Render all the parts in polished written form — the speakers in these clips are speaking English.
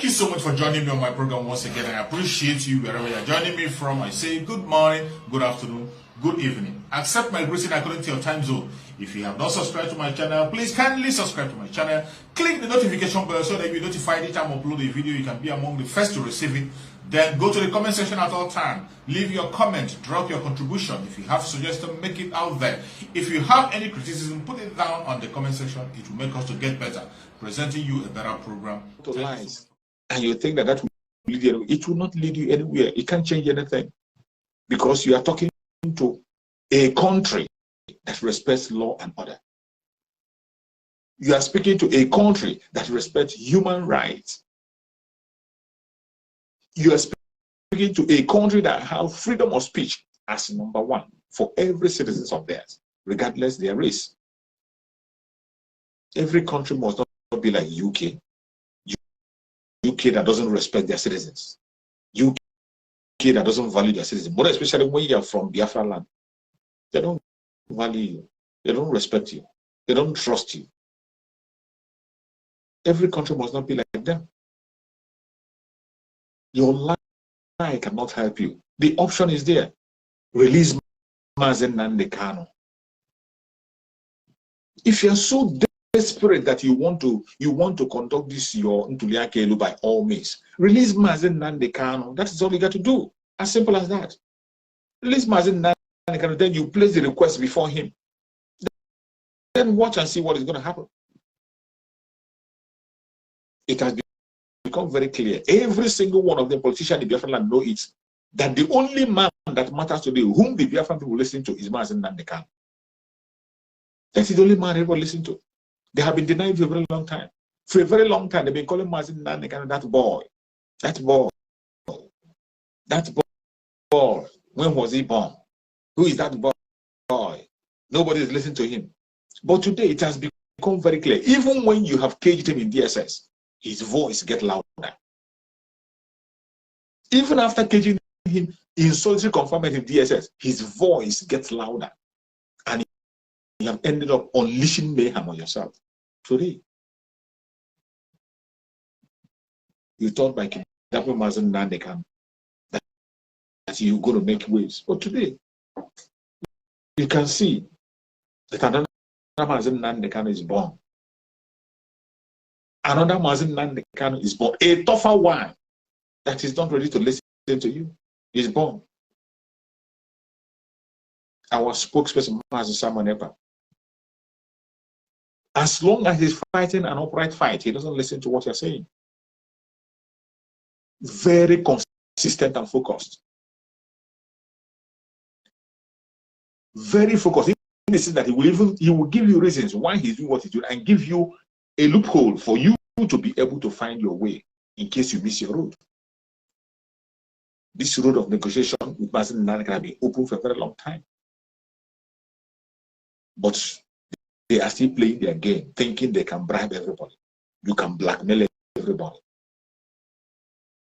you so much for joining me on my program once again. I appreciate you wherever you're joining me from. I say good morning, good afternoon, good evening. Accept my greeting according to your time zone. If you have not subscribed to my channel, please kindly subscribe to my channel. Click the notification bell so that you'll be notified each time I upload a video. You can be among the first to receive it. Then go to the comment section at all times. Leave your comment, drop your contribution. If you have suggestions, make it out there. If you have any criticism, put it down on the comment section. It will make us to get better, presenting you a better program. To lies. And you think that will lead you, it will not lead you anywhere. It can't change anything. Because you are talking to a country that respects law and order. You are speaking to a country that respects human rights. You are speaking to a country that has freedom of speech as number one for every citizen of theirs, regardless their race. Every country must not be like UK. UK that doesn't respect their citizens. UK that doesn't value their citizens. More especially when you are from Biafran land. They don't value you. They don't respect you. They don't trust you. Every country must not be like them. Your lie cannot help you. The option is there. Release Mazen Nnamdi Kanu. If you're so desperate that you want to conduct this your Ntuliaka by all means, release Mazen Nnamdi Kanu. That is all you got to do. As simple as that. Release Mazen Nnamdi Kanu. Then you place the request before him. Then watch and see what is going to happen. It has become very clear. Every single one of the politicians in the Biafran land know it. That the only man that matters today, whom the Biafran people listen to, is Mazen Nnamdi Kanu. That is the only man everyone listen to. They have been denied for a very long time. For a very long time, they've been calling Mazen Nnamdi Kanu that boy. That boy. That boy. When was he born? Who is that boy? Nobody is listening to him. But today it has become very clear. Even when you have caged him in DSS, his voice gets louder. Even after caging him in solitary confinement in DSS, his voice gets louder. And you have ended up unleashing mayhem on yourself. Today, you thought by kidnapping Mazen Nnamdi Kanu that you're going to make waves. But today, you can see that another Mazen Nnamdi Kanu is born. Another Mazen Nnamdi Kanu is born. A tougher one that is not ready to listen to you is born. Our spokesperson, Mazen Simon Epa. As long as he's fighting an upright fight, he doesn't listen to what you're saying. Very consistent and focused. Very focused. In the sense that he will give you reasons why he's doing what he's doing and give you a loophole for you to be able to find your way in case you miss your road. This road of negotiation with Mazen Nnamdi Kanu has been open for a very long time. But they are still playing their game, thinking they can bribe everybody. You can blackmail everybody.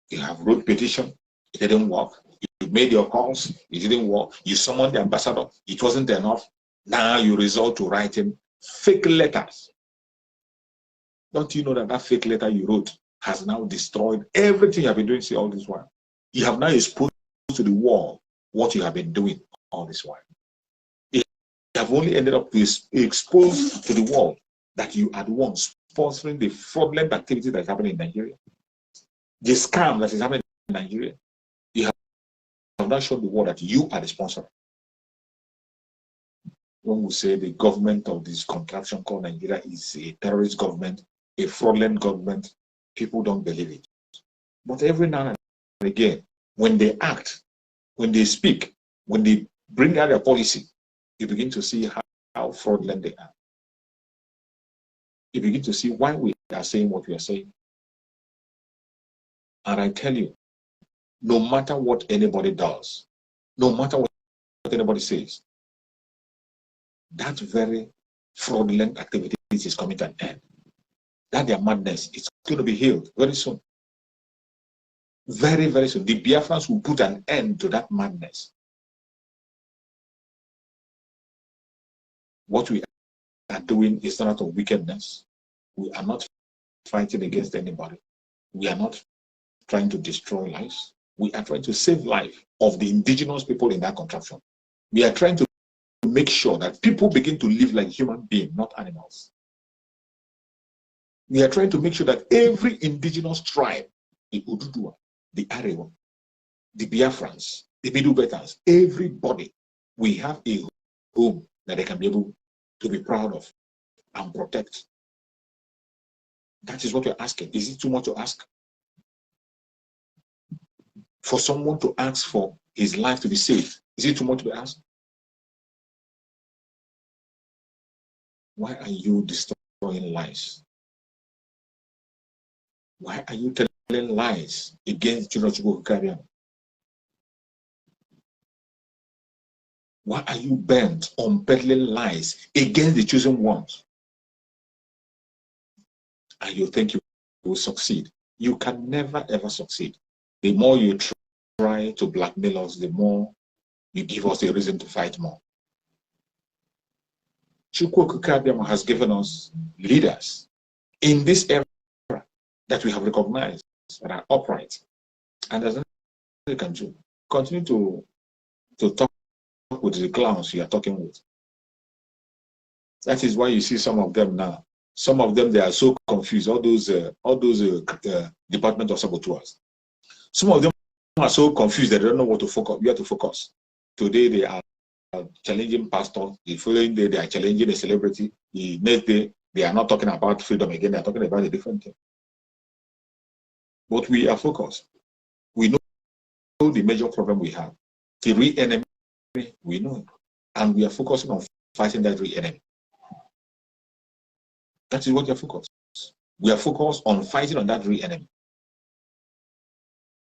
You have wrote petition, it didn't work. You made your calls, it didn't work. You summoned the ambassador, it wasn't enough. Now you resort to writing fake letters. Don't you know that that fake letter you wrote has now destroyed everything you have been doing all this while? You have now exposed to the world what you have been doing all this while. You have only ended up exposed to the world that you are the one sponsoring the fraudulent activity that is happening in Nigeria. The scam that is happening in Nigeria. You have now shown the world that you are the sponsor. When we say the government of this contraption called Nigeria is a terrorist government, a fraudulent government, people don't believe it. But every now and again, when they act, when they speak, when they bring out their policy, you begin to see how fraudulent they are. You begin to see why we are saying what we are saying. And I tell you, no matter what anybody does, no matter what anybody says, that very fraudulent activity is coming to an end. That their madness is going to be healed very soon. Very, very soon. The Biafrans will put an end to that madness. What we are doing is not out of wickedness. We are not fighting against anybody. We are not trying to destroy lives. We are trying to save life of the indigenous people in that contraption. We are trying to make sure that people begin to live like human beings, not animals. We are trying to make sure that every indigenous tribe, the Ududua, the Arewa, the Biafrans, the Middle Betans, everybody, we have a home that they can be able to be proud of and protect. That is what you're asking. Is it too much to ask? For someone to ask for his life to be saved, is it too much to ask? Why are you destroying lives? Why are you telling lies against children of Chukwu? Why are you bent on peddling lies against the chosen ones? And you think you will succeed? You can never ever succeed. The more you try to blackmail us, the more you give us a reason to fight more. Chukwu has given us leaders in this era that we have recognized that are upright. And there's nothing you can do. Continue to talk with the clowns you are talking with. That is why you see some of them now. Some of them, they are so confused. All those Department of Saboteurs. Some of them are so confused that they don't know what to focus. Where to focus. Today they are challenging pastors. The following day they are challenging a celebrity. The next day they are not talking about freedom again. They are talking about a different thing. But we are focused. We know the major problem we have. The real enemy, we know it. And we are focusing on fighting that real enemy. That is what you're focused. We are focused on fighting on that real enemy.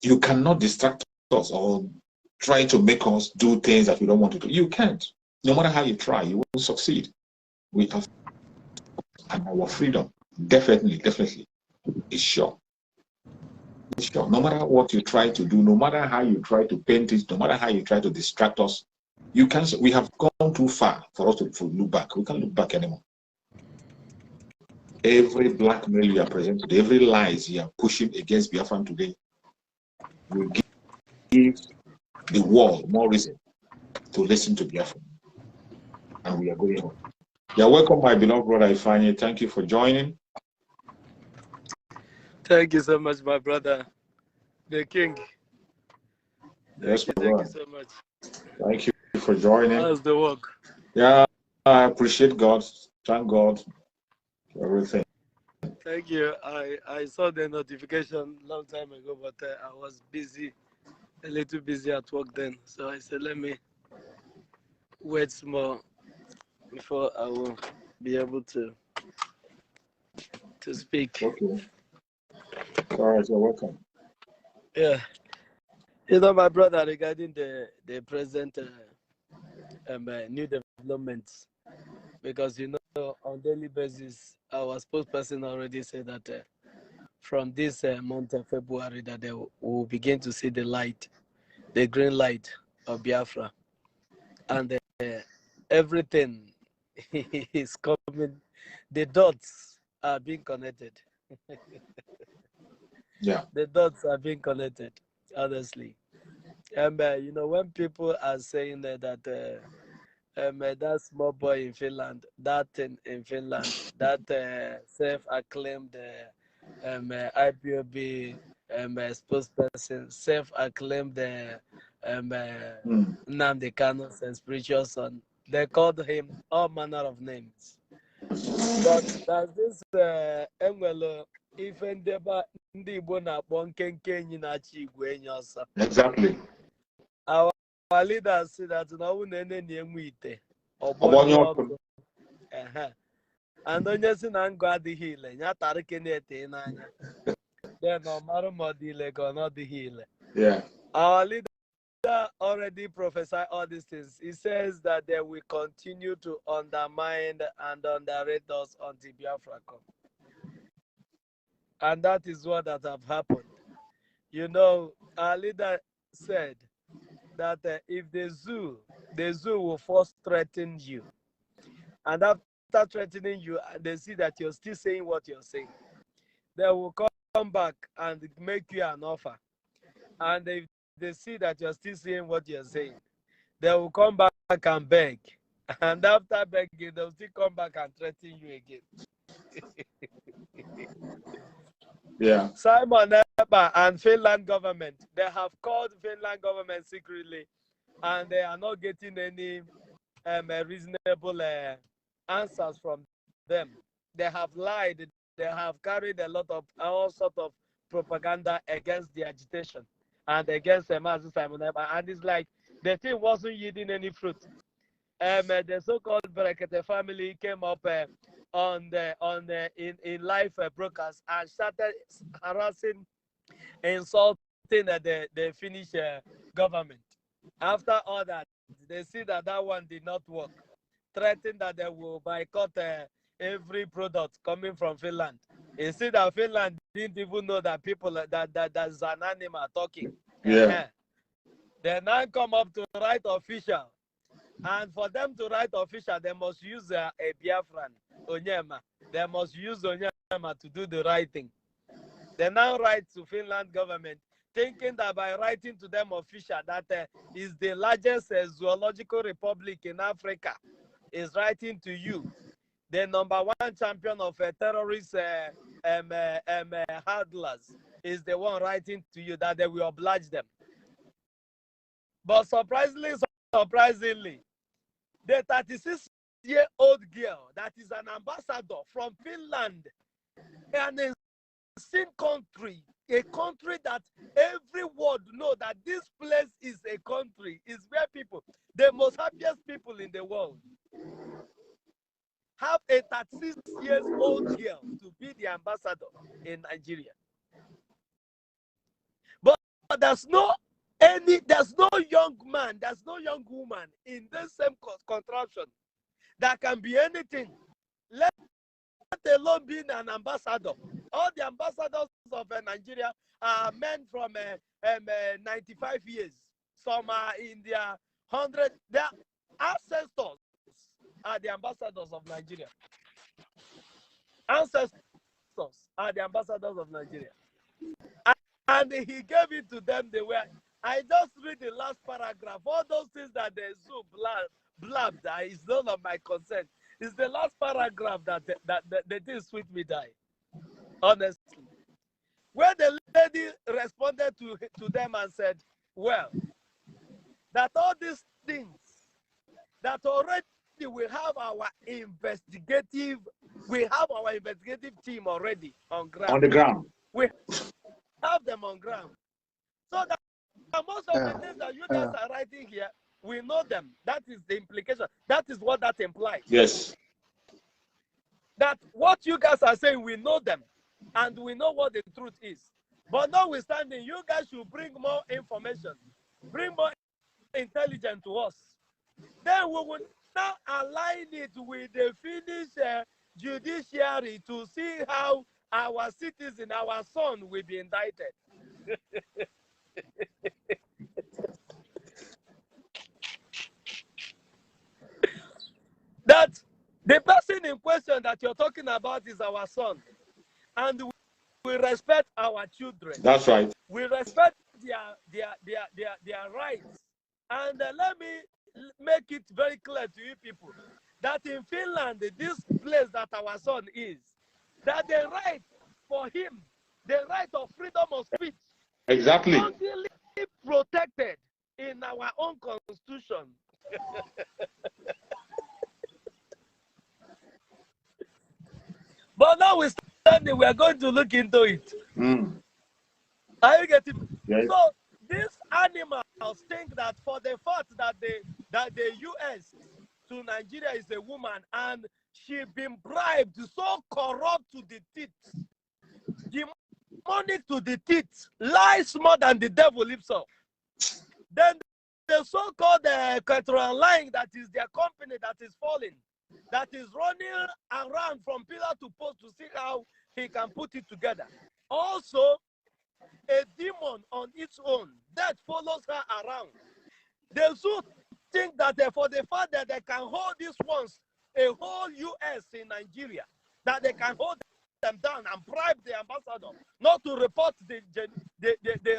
You cannot distract us or try to make us do things that we don't want to do. You can't. No matter how you try, you won't succeed. We have, and our freedom, definitely, is sure. It's sure. No matter what you try to do, no matter how you try to paint it, no matter how you try to distract us, you can't. We have gone too far for us to look back. We can't look back anymore. Every blackmail you are presenting, every lies you are pushing against Biafran today, will give the world more reason to listen to Biafran. And we are going on. You're welcome, my beloved brother Ifeanyi. Thank you for joining. Thank you so much, my brother, the king. Yes, thank you so much. Thank you for joining. How's the work? Yeah, I appreciate God. Thank God for everything. Thank you. I saw the notification long time ago, but I was busy, a little busy at work then. So I said, let me wait some more before I will be able to speak. Okay. All right, you're welcome. Yeah. You know, my brother, regarding the present new developments, because, you know, on daily basis, our spokesperson already said that from this month of February that they will begin to see the light, the green light of Biafra. And everything is coming. The dots are being connected. Yeah. The dots are being connected, honestly. And, you know, when people are saying that that small boy in Finland, that thing in Finland, that self-acclaimed IPOB spokesperson, self-acclaimed Nnamdi Kanu's spiritual son, they called him all manner of names. But there's this enwelo ife ndị Igbo na-akpọ nkenke enyi na-achị igwe enyi ọsọ. Exactly. Our leaders say that na ọ na ene na-enwe ite ọgbọnyụ ọkụ. And onye si na ngụ adịghị ile ya tara kenete n'anya. Then ọ mara ma ọ dị ile ka ọ na ọdịghị ile. Yeah. Our leader already prophesied all these things. He says that they will continue to undermine and underrate us until Biafra comes. And that is what that have happened. You know, our leader said that if the zoo will first threaten you. And after threatening you, they see that you're still saying what you're saying. They will come come back and make you an offer, and if they see that you're still saying what you're saying, they will come back and beg. And after begging, they'll still come back and threaten you again. Yeah. Simon Eber and Finland government, they have called Finland government secretly, and they are not getting any reasonable answers from them. They have lied. They have carried a lot of all sort of propaganda against the agitation and against Mazi Simon Eber, and it's like the thing wasn't yielding any fruit. The so-called Brekete family came up in live broadcast and started harassing, insulting the Finnish government. After all that, they see that one did not work, threatened that they will boycott every product coming from Finland. You see that Finland didn't even know that people that's an animal talking. Yeah. They now come up to write official. And for them to write official, they must use a Biafran, Onyema. They must use Onyema to do the writing. They now write to Finland government, thinking that by writing to them official, that is the largest zoological republic in Africa, is writing to you. The #1 champion of terrorist handlers is the one writing to you, that they will oblige them. But surprisingly, the 36-year-old girl that is an ambassador from Finland, an insane country, a country that everyone knows that this place is a country, is where people, the most happiest people in the world, have a 36-year-old girl to be the ambassador in Nigeria. But there's no young man, there's no young woman in this same contraption that can be anything, let alone being an ambassador. All the ambassadors of Nigeria are men from 95 years. Some are in their 100. Their ancestors are the ambassadors of Nigeria. Ancestors are the ambassadors of Nigeria. And he gave it to them. They were. I just read the last paragraph. All those things that the zoo blabbed is none of my concern. It's the last paragraph that the thing sweet me die. Honestly. Where the lady responded to them and said, well, that all these things, that already we have our investigative team already on ground. On the ground. We have them on ground. So that most of the things that you guys are writing here, we know them. That is the implication. That is what that implies. Yes. That what you guys are saying, we know them. And we know what the truth is. But notwithstanding, you guys should bring more information. Bring more intelligence to us. Then we will now align it with the Finnish judiciary to see how our citizen, our son, will be indicted. That the person in question that you're talking about is our son. And we respect our children. That's right. We respect their rights. And let me make it very clear to you people that in Finland, this place that our son is, that the right for him, the right of freedom of speech, Exactly. is only protected in our own constitution. But now we are going to look into it. Are you getting me? Yes. So these animals think that for the fact that the US to Nigeria is a woman and she been bribed, so corrupt to the teeth, demonic to the teeth, lies more than the devil himself. Then the so-called Cathedral Line, that is their company that is falling, that is running around from pillar to post to see how he can put it together. Also, a demon on its own that follows her around. They should think that for the fact that they can hold these ones, a whole US in Nigeria, that they can hold them down and bribe the ambassador not to report the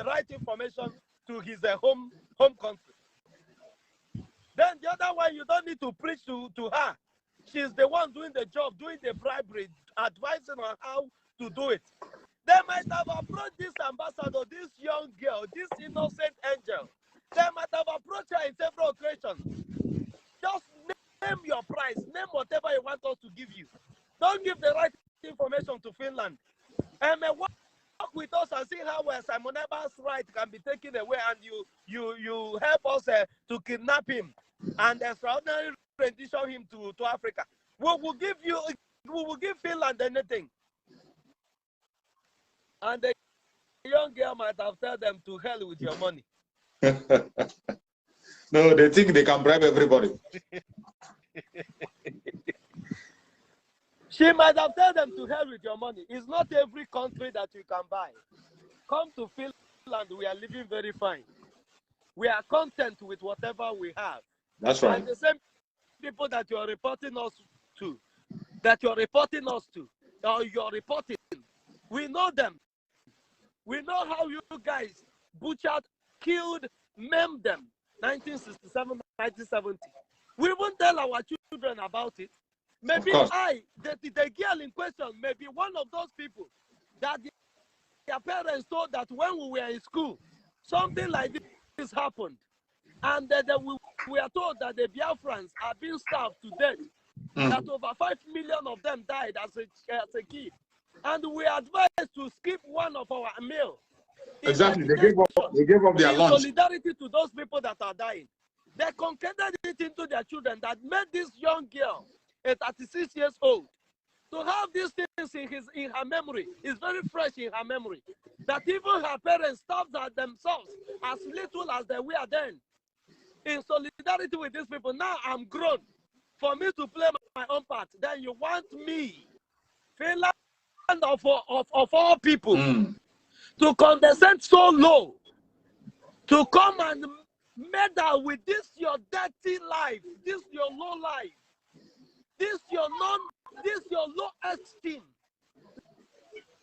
right information to his home country. Then the other one, you don't need to preach to her. She's the one doing the job, doing the bribery, advising on how to do it. They might have approached this ambassador, this young girl, this innocent angel. They might have approached her in several occasions. Just name your price, name whatever you want us to give you. Don't give the right information to Finland. And work with us and see how Simon Eber's right can be taken away, and you help us to kidnap him and extraordinarily rendition him to Africa. We will give Finland anything. And the young girl might have told them to hell with your money. No, they think they can bribe everybody. She might have told them to hell with your money. It's not every country that you can buy. Come to Finland, we are living very fine. We are content with whatever we have. That's right. And the same people that you're reporting us to, or you're reporting, we know them. We know how you guys butchered, killed, maimed them, 1967, 1970. We won't tell our children about it. Maybe the girl in question, may be one of those people that their parents told that when we were in school, something like this happened. And we are told that the Biafrans are being starved to death. That over 5 million of them died as a kid. And we are advised to skip one of our meal. Exactly. They gave up their lunch. Solidarity to those people that are dying. They concocted it into their children that made this young girl, a 36 years old, to have these things in her memory. Is very fresh in her memory. That even her parents starved themselves as little as they were then. In solidarity with these people. Now I'm grown. For me to play my own part, then you want me, Finland of all people, to condescend so low, to come and meddle with this your dirty life, this your low life, this your low esteem,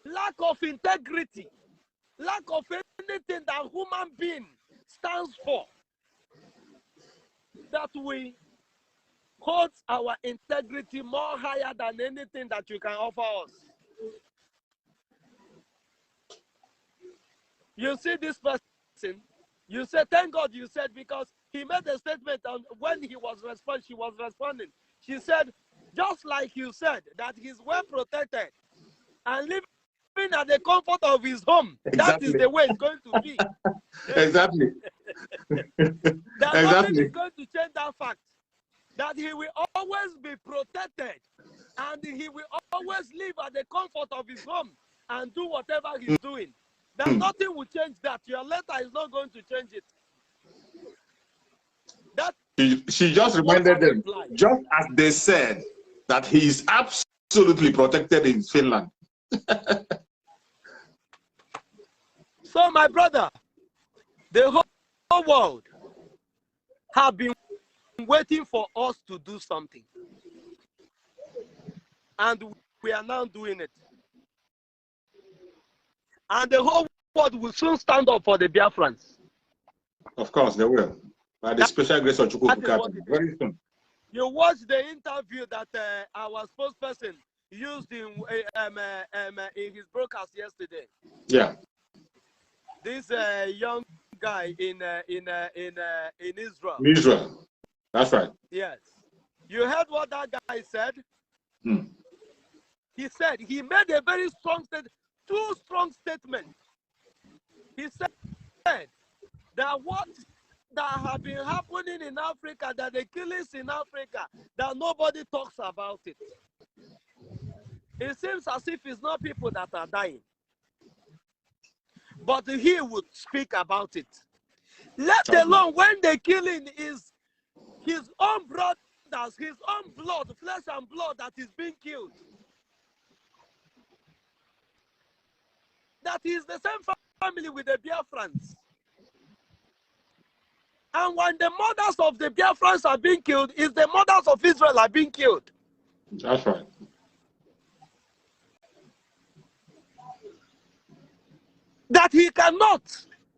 lack of integrity, lack of anything that human being stands for, that we hold our integrity more higher than anything that you can offer us. You see this person, you say, thank God you said, because he made a statement on when she was responding. She said, just like you said, that he's well protected and living at the comfort of his home. Exactly. That is the way it's going to be. Exactly. That nothing is going to change that fact. That he will always be protected and he will always live at the comfort of his home and do whatever he's doing. That nothing will change that. Your letter is not going to change it. That she just reminded them, just as they said, that he is absolutely protected in Finland. So, my brother, the whole world have been waiting for us to do something. And we are now doing it. And the whole world will soon stand up for the Biafrans. Of course, they will. By the special grace of Chukwu, very soon. You watched the interview that our spokesperson used in his broadcast yesterday. Yeah. This young guy in Israel. In Israel. That's right. Yes. You heard what that guy said? He said, he made a very strong statement, two strong statements. He said that what that have been happening in Africa, that the killings in Africa, that nobody talks about it. It seems as if it's not people that are dying. But he would speak about it. Let alone when the killing is his own brothers, his own blood, flesh and blood that is being killed. That is the same family with the Biafrans. And when the mothers of the Biafrans are being killed, is the mothers of Israel are being killed. That's right. that he cannot,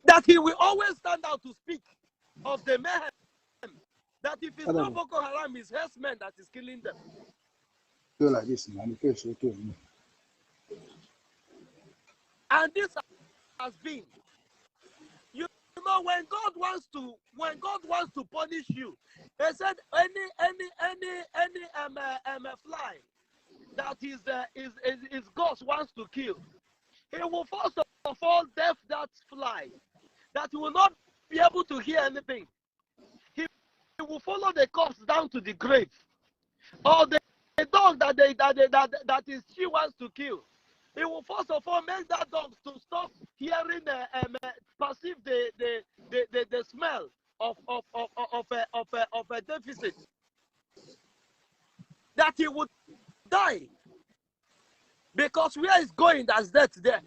that he will always stand out to speak of the mayhem, that if it's not Boko Haram, it's herdsmen that is killing them. Do like this, man. Okay. And this has been, you know, when God wants to punish you, he said any fly that is God wants to kill, he will first of all deaf that fly, that he will not be able to hear anything. He will follow the corpse down to the grave, or the dog that is she wants to kill. He will first of all make that dog to stop hearing, perceive the smell of a deficit, that he would die, because where he's going, there's death there.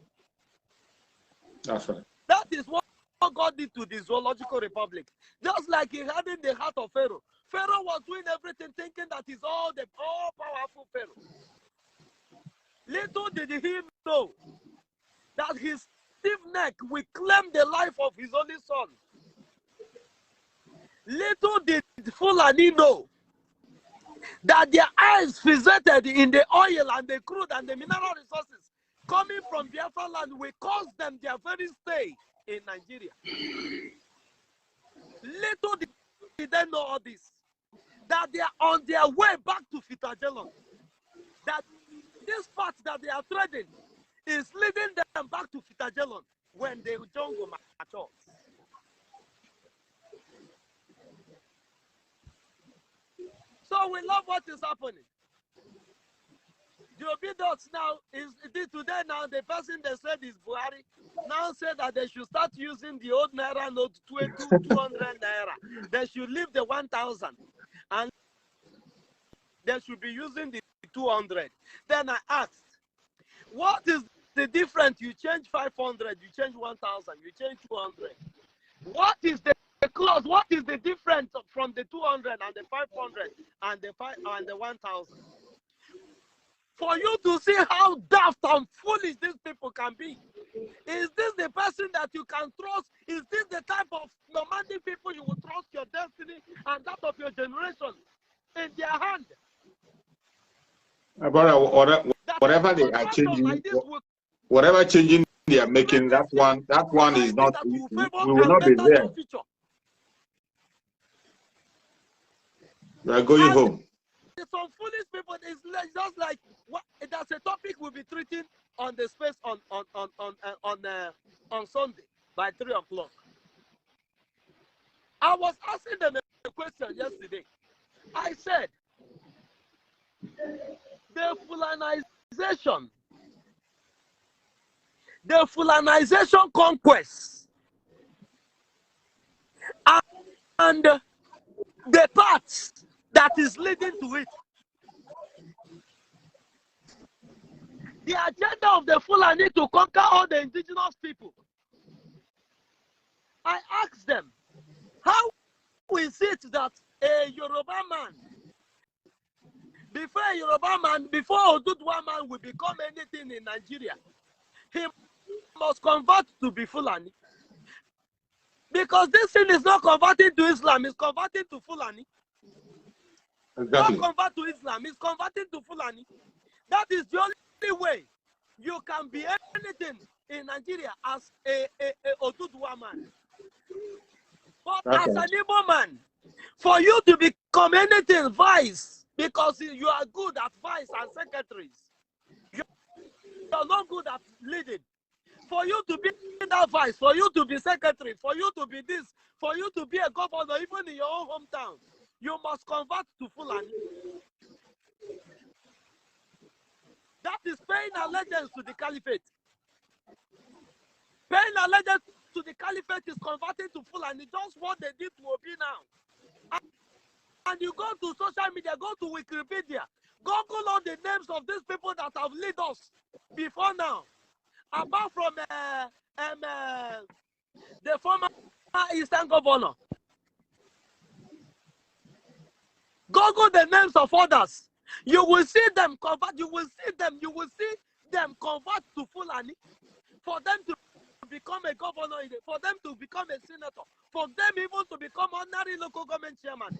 That's right. That is what God did to the zoological republic. Just like he had in the heart of Pharaoh. Pharaoh was doing everything, thinking that he's all powerful Pharaoh. Little did he know that his stiff neck will claim the life of his only son. Little did Fulani know that their eyes fixated in the oil and the crude and the mineral resources coming from Biafran land will cost them their very stay in Nigeria. Little did they know all this, that they are on their way back to Fitajelon, that this path that they are treading is leading them back to Fitajelon when the jungle matures. So we love what is happening. The obedience now is today. Now the person they said is Buhari now said that they should start using the old naira note 200 naira. They should leave the 1,000 and they should be using the 200. Then I asked, what is the difference? You change 500, you change 1,000, you change 200. What is the clause? What is the difference from the 200 and the 500 and the 1,000? For you to see how daft and foolish these people can be. Is this the person that you can trust? Is this the type of nomadic people you will trust your destiny and that of your generation in their hand? Whatever they are changing, whatever changing they are making, that one is not. We will not be there. We are going home. Some foolish people is just like what that's a topic we'll be treating on the space on Sunday by 3 o'clock. I was asking them a question yesterday. I said the Fulanization conquest and the path that is leading to it. The agenda of the Fulani to conquer all the indigenous people. I asked them, how is it that a Yoruba man, before Oduduwa man will become anything in Nigeria, he must convert to be Fulani? Because this thing is not converting to Islam, it's converting to Fulani. Exactly. Not convert to Islam, it's converting to Fulani. That is the only way you can be anything in Nigeria as a Oduduwa man. But as an Igbo man, for you to become anything vice, because you are good at vice and secretaries, you're not good at leading. For you to be that vice, for you to be secretary, for you to be this, for you to be a governor, even in your own hometown, you must convert to Fulani. That is paying allegiance to the caliphate. Paying allegiance to the caliphate is converting to Fulani, just what they did to Obi now. And you go to social media, go to Wikipedia, Google all the names of these people that have led us before now. Apart from the former Eastern governor. Google the names of others. You will see them convert. You will see them convert to Fulani for them to become a governor, for them to become a senator, for them even to become ordinary local government chairman.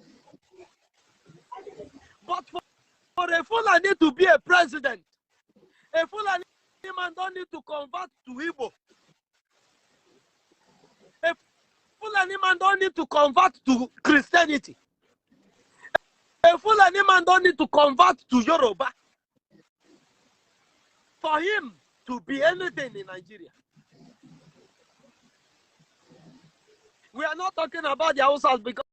But for a Fulani to be a president, a Fulani man don't need to convert to Igbo. A Fulani man don't need to convert to Christianity. A Fulani man don't need to convert to Yoruba. For him to be anything in Nigeria. We are not talking about the Hausas because